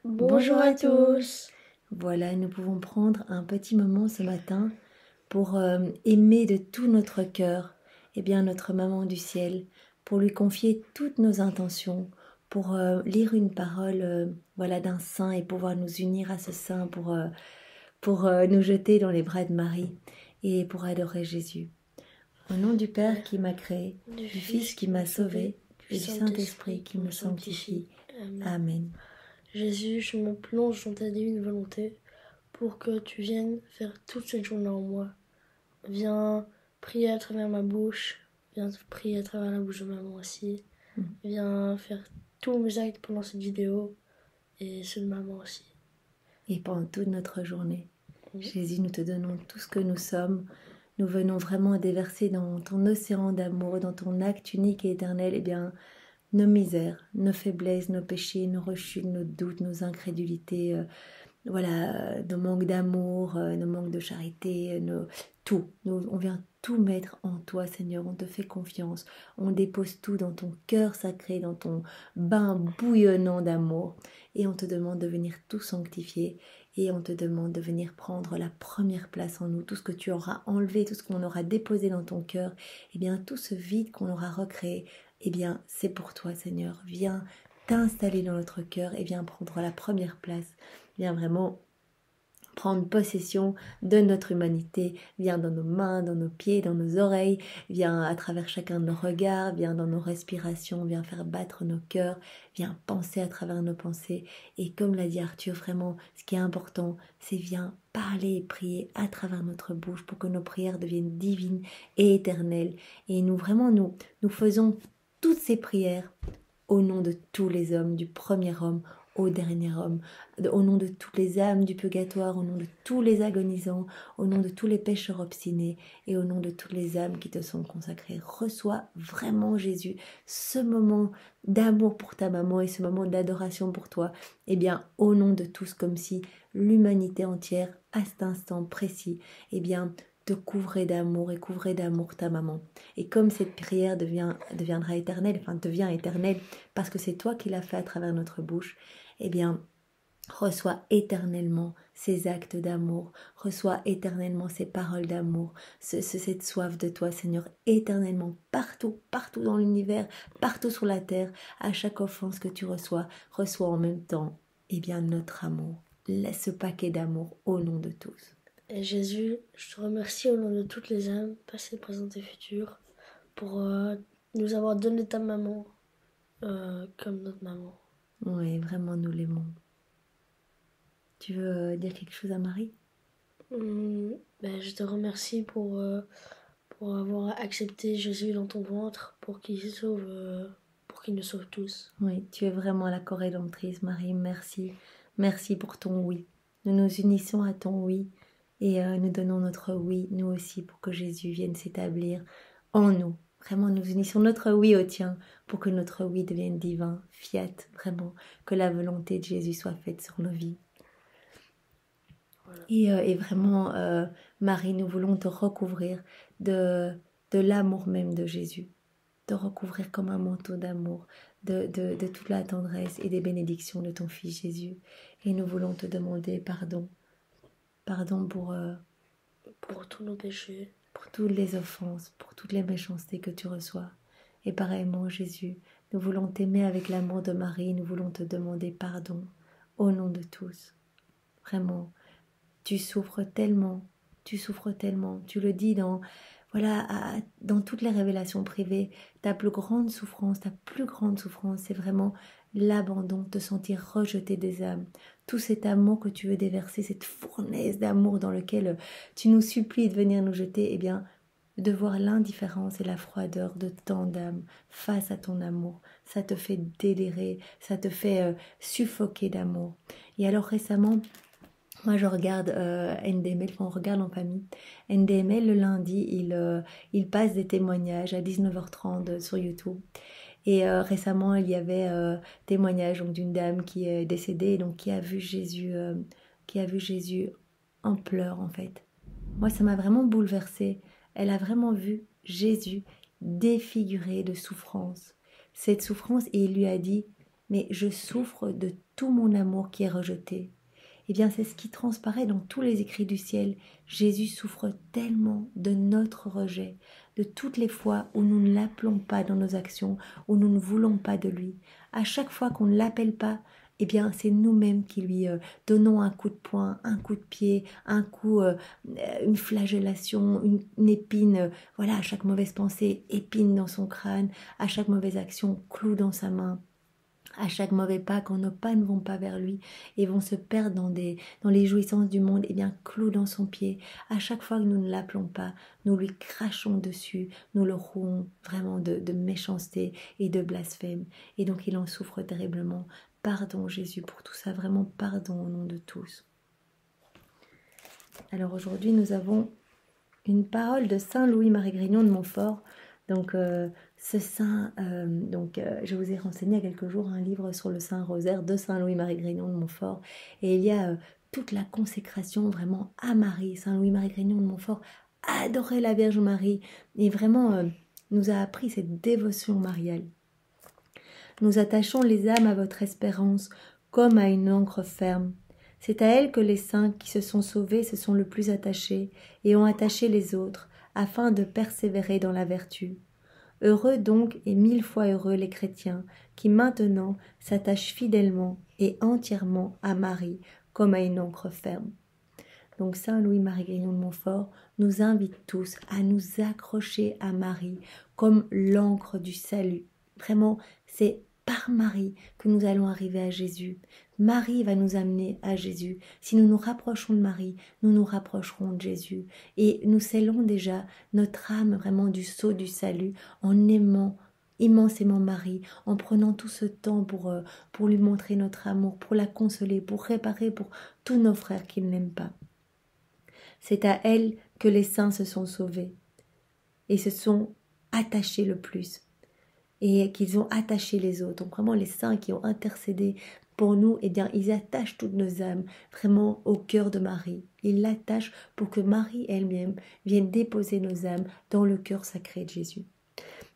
Bonjour à tous. Voilà, nous pouvons prendre un petit moment ce matin pour aimer de tout notre cœur notre maman du ciel, pour lui confier toutes nos intentions, pour lire une parole d'un saint et pouvoir nous unir à ce saint pour nous jeter dans les bras de Marie et pour adorer Jésus. Au nom du Père qui m'a créé, du Fils qui m'a sauvé et du Saint-Esprit qui me sanctifie. Amen. Jésus, je me plonge dans ta divine volonté pour que tu viennes faire toute cette journée en moi. Viens prier à travers ma bouche, viens prier à travers la bouche de maman aussi. Viens faire tous mes actes pendant cette vidéo et ceux de maman aussi. Et pendant toute notre journée, Jésus, nous te donnons tout ce que nous sommes. Nous venons vraiment déverser dans ton océan d'amour, dans ton acte unique et éternel, nos misères, nos faiblesses, nos péchés, nos rechutes, nos doutes, nos incrédulités, nos manques d'amour, nos manques de charité, tout. On vient tout mettre en toi, Seigneur. On te fait confiance. On dépose tout dans ton cœur sacré, dans ton bain bouillonnant d'amour. Et on te demande de venir tout sanctifier. Et on te demande de venir prendre la première place en nous. Tout ce que tu auras enlevé, tout ce qu'on aura déposé dans ton cœur, tout ce vide qu'on aura recréé, c'est pour toi, Seigneur. Viens t'installer dans notre cœur et viens prendre la première place. Viens vraiment prendre possession de notre humanité. Viens dans nos mains, dans nos pieds, dans nos oreilles. Viens à travers chacun de nos regards. Viens dans nos respirations. Viens faire battre nos cœurs. Viens penser à travers nos pensées. Et comme l'a dit Arthur, vraiment, ce qui est important, c'est viens parler et prier à travers notre bouche pour que nos prières deviennent divines et éternelles. Et nous faisons toutes ces prières au nom de tous les hommes, du premier homme au dernier homme, au nom de toutes les âmes du purgatoire, au nom de tous les agonisants, au nom de tous les pécheurs obstinés et au nom de toutes les âmes qui te sont consacrées. Reçois vraiment, Jésus, ce moment d'amour pour ta maman et ce moment d'adoration pour toi, au nom de tous, comme si l'humanité entière, à cet instant précis, te couvrait d'amour et couvrait d'amour ta maman. Et comme cette prière deviendra éternelle, devient éternelle, parce que c'est toi qui l'as fait à travers notre bouche, reçois éternellement ces actes d'amour, reçois éternellement ces paroles d'amour, cette soif de toi, Seigneur, éternellement, partout dans l'univers, partout sur la terre, à chaque offense que tu reçois en même temps, notre amour. Laisse ce paquet d'amour au nom de tous. Et Jésus, je te remercie au nom de toutes les âmes, passées, présentes et futures, pour nous avoir donné ta maman comme notre maman. Oui, vraiment, nous l'aimons. Tu veux dire quelque chose à Marie ? Je te remercie pour avoir accepté Jésus dans ton ventre pour qu'il nous sauve tous. Oui, tu es vraiment la co-rédemptrice, Marie. Merci. Merci pour ton oui. Nous nous unissons à ton oui et nous donnons notre oui, nous aussi, pour que Jésus vienne s'établir en nous. Vraiment, nous unissons notre oui au tien pour que notre oui devienne divin, fiat, vraiment, que la volonté de Jésus soit faite sur nos vies. Voilà. Et vraiment, Marie, nous voulons te recouvrir de l'amour même de Jésus, te recouvrir comme un manteau d'amour, de toute la tendresse et des bénédictions de ton Fils Jésus. Et nous voulons te demander pardon pour tous nos péchés, pour toutes les offenses, pour toutes les méchancetés que tu reçois. Et pareillement, Jésus, nous voulons t'aimer avec l'amour de Marie, nous voulons te demander pardon au nom de tous. Vraiment, tu souffres tellement, tu le dis dans toutes les révélations privées, ta plus grande souffrance, c'est vraiment l'abandon, te sentir rejeté des âmes. Tout cet amour que tu veux déverser, cette fournaise d'amour dans lequel tu nous supplies de venir nous jeter, de voir l'indifférence et la froideur de tant d'âmes face à ton amour, ça te fait délirer, ça te fait suffoquer d'amour. Et alors récemment, moi, je regarde NDML, on regarde en famille. NDML, le lundi, il passe des témoignages à 19h30 sur YouTube. Et récemment, il y avait témoignage d'une dame qui est décédée, donc qui a vu Jésus en pleurs, en fait. Moi, ça m'a vraiment bouleversée. Elle a vraiment vu Jésus défiguré de souffrance. Cette souffrance, et il lui a dit, mais je souffre de tout mon amour qui est rejeté. Eh bien, c'est ce qui transparaît dans tous les écrits du ciel. Jésus souffre tellement de notre rejet, de toutes les fois où nous ne l'appelons pas dans nos actions, où nous ne voulons pas de lui. À chaque fois qu'on ne l'appelle pas, eh bien, c'est nous-mêmes qui lui donnons un coup de poing, un coup de pied, un coup, une flagellation, une épine. Voilà, à chaque mauvaise pensée, épine dans son crâne, à chaque mauvaise action, clou dans sa main. À chaque mauvais pas, quand nos pas ne vont pas vers lui et vont se perdre dans les jouissances du monde, eh bien, clou dans son pied. À chaque fois que nous ne l'appelons pas, nous lui crachons dessus, nous le rouons vraiment de méchanceté et de blasphème. Et donc, il en souffre terriblement. Pardon, Jésus, pour tout ça, vraiment pardon au nom de tous. Alors aujourd'hui, nous avons une parole de Saint Louis-Marie Grignon de Montfort. Donc, ce saint, je vous ai renseigné il y a quelques jours un livre sur le Saint Rosaire de Saint Louis-Marie Grignon de Montfort. Et il y a toute la consécration vraiment à Marie. Saint Louis-Marie Grignon de Montfort adorait la Vierge Marie et vraiment nous a appris cette dévotion mariale. Nous attachons les âmes à votre espérance comme à une ancre ferme. C'est à elle que les saints qui se sont sauvés se sont le plus attachés et ont attaché les autres, afin de persévérer dans la vertu. Heureux donc et 1000 fois heureux les chrétiens, qui maintenant s'attachent fidèlement et entièrement à Marie, comme à une ancre ferme. Donc Saint Louis-Marie Grignon de Montfort nous invite tous à nous accrocher à Marie, comme l'ancre du salut. Vraiment, c'est par Marie que nous allons arriver à Jésus. Marie va nous amener à Jésus. Si nous nous rapprochons de Marie, nous nous rapprocherons de Jésus. Et nous scellons déjà notre âme vraiment du sceau du salut en aimant immensément Marie, en prenant tout ce temps pour lui montrer notre amour, pour la consoler, pour réparer pour tous nos frères qui ne l'aiment pas. C'est à elle que les saints se sont sauvés et se sont attachés le plus et qu'ils ont attaché les autres. Donc vraiment les saints qui ont intercédé pour nous, eh bien ils attachent toutes nos âmes vraiment au cœur de Marie. Ils l'attachent pour que Marie elle-même vienne déposer nos âmes dans le cœur sacré de Jésus.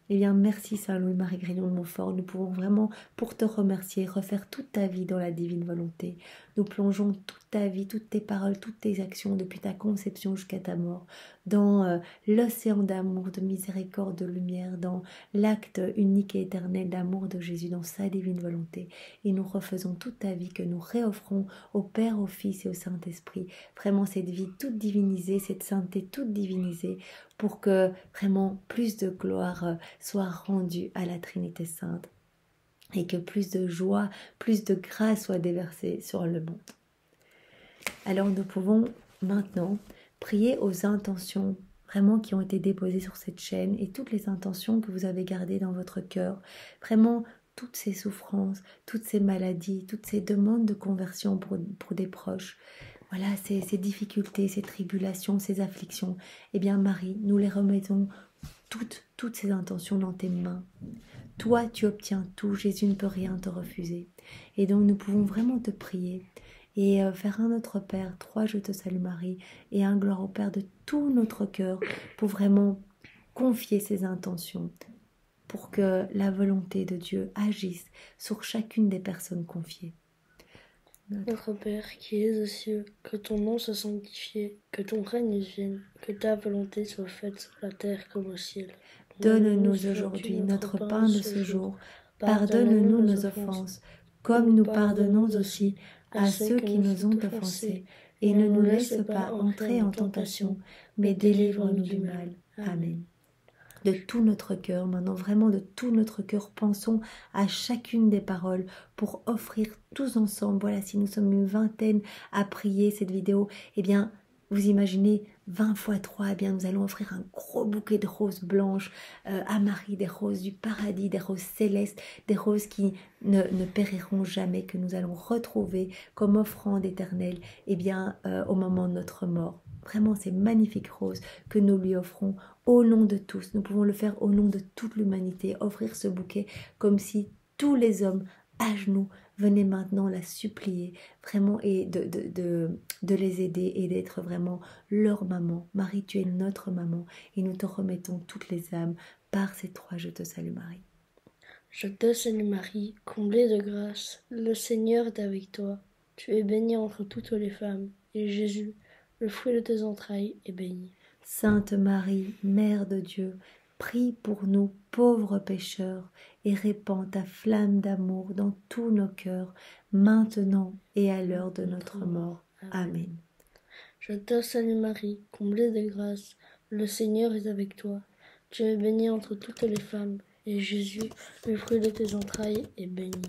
Eh bien, merci Saint Louis-Marie Grignon de Montfort. Nous pouvons vraiment, pour te remercier, refaire toute ta vie dans la divine volonté. Nous plongeons toute ta vie, toutes tes paroles, toutes tes actions, depuis ta conception jusqu'à ta mort, dans l'océan d'amour, de miséricorde, de lumière, dans l'acte unique et éternel d'amour de Jésus, dans sa divine volonté. Et nous refaisons toute ta vie que nous réoffrons au Père, au Fils et au Saint-Esprit. Vraiment cette vie toute divinisée, cette sainteté toute divinisée, pour que vraiment plus de gloire soit rendue à la Trinité Sainte et que plus de joie, plus de grâce soit déversée sur le monde. Alors nous pouvons maintenant prier aux intentions vraiment qui ont été déposées sur cette chaîne et toutes les intentions que vous avez gardées dans votre cœur, vraiment toutes ces souffrances, toutes ces maladies, toutes ces demandes de conversion pour des proches. Voilà, ces difficultés, ces tribulations, ces afflictions. Eh bien, Marie, nous les remettons toutes ces intentions dans tes mains. Toi, tu obtiens tout. Jésus ne peut rien te refuser. Et donc, nous pouvons vraiment te prier et faire un Notre Père, 3 Je te salue Marie, et un Gloire au Père de tout notre cœur pour vraiment confier ces intentions, pour que la volonté de Dieu agisse sur chacune des personnes confiées. Notre Père qui es aux cieux, que ton nom soit sanctifié, que ton règne vienne, que ta volonté soit faite sur la terre comme au ciel. Donne-nous aujourd'hui notre pain de ce jour. Pardonne-nous nos offenses, comme nous pardonnons aussi à ceux qui nous ont offensés. Et ne nous laisse pas entrer en tentation, mais délivre-nous du mal. Amen. De tout notre cœur, maintenant vraiment de tout notre cœur, pensons à chacune des paroles pour offrir tous ensemble. Voilà, si nous sommes une vingtaine à prier cette vidéo, eh bien, vous imaginez 20 fois 3, eh bien, nous allons offrir un gros bouquet de roses blanches à Marie, des roses du paradis, des roses célestes, des roses qui ne périront jamais, que nous allons retrouver comme offrande éternelle, eh bien, au moment de notre mort. Vraiment, ces magnifiques roses que nous lui offrons au nom de tous. Nous pouvons le faire au nom de toute l'humanité, offrir ce bouquet comme si tous les hommes à genoux venaient maintenant la supplier, vraiment, et de les aider et d'être vraiment leur maman. Marie, tu es notre maman et nous te remettons toutes les âmes par ces 3 Je te salue Marie. Je te salue Marie, comblée de grâce, le Seigneur est avec toi. Tu es bénie entre toutes les femmes, et Jésus, le fruit de tes entrailles, est béni. Sainte Marie, Mère de Dieu, prie pour nous pauvres pécheurs, et répands ta flamme d'amour dans tous nos cœurs, maintenant et à l'heure de notre mort. Amen. Je te salue Marie, comblée de grâce, le Seigneur est avec toi. Tu es bénie entre toutes les femmes, et Jésus, le fruit de tes entrailles, est béni.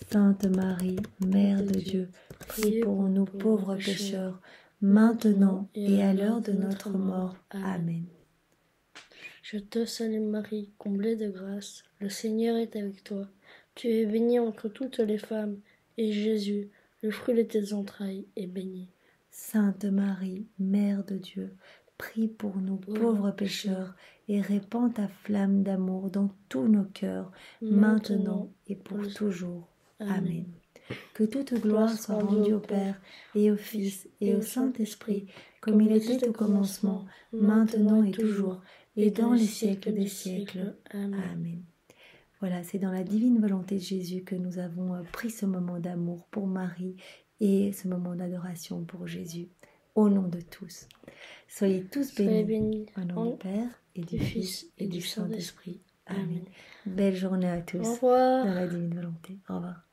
Sainte Marie, Mère de Dieu, prie pour nous pauvres pécheurs, maintenant et à l'heure de notre mort. Amen. Je te salue Marie, comblée de grâce, le Seigneur est avec toi. Tu es bénie entre toutes les femmes, et Jésus, le fruit de tes entrailles, est béni. Sainte Marie, Mère de Dieu, prie pour nous pauvres pécheurs, et répands ta flamme d'amour dans tous nos cœurs, maintenant et pour toujours. Amen. Que toute gloire soit rendue au Père, et au Fils, et au Saint-Esprit, comme il était au commencement, maintenant et toujours, et dans les siècles des siècles. Amen. Voilà, c'est dans la divine volonté de Jésus que nous avons pris ce moment d'amour pour Marie et ce moment d'adoration pour Jésus. Au nom de tous. Soyez tous bénis. Au nom du Père, et du Fils, et du Saint-Esprit. Amen. Belle journée à tous. Au revoir. Dans la divine volonté. Au revoir.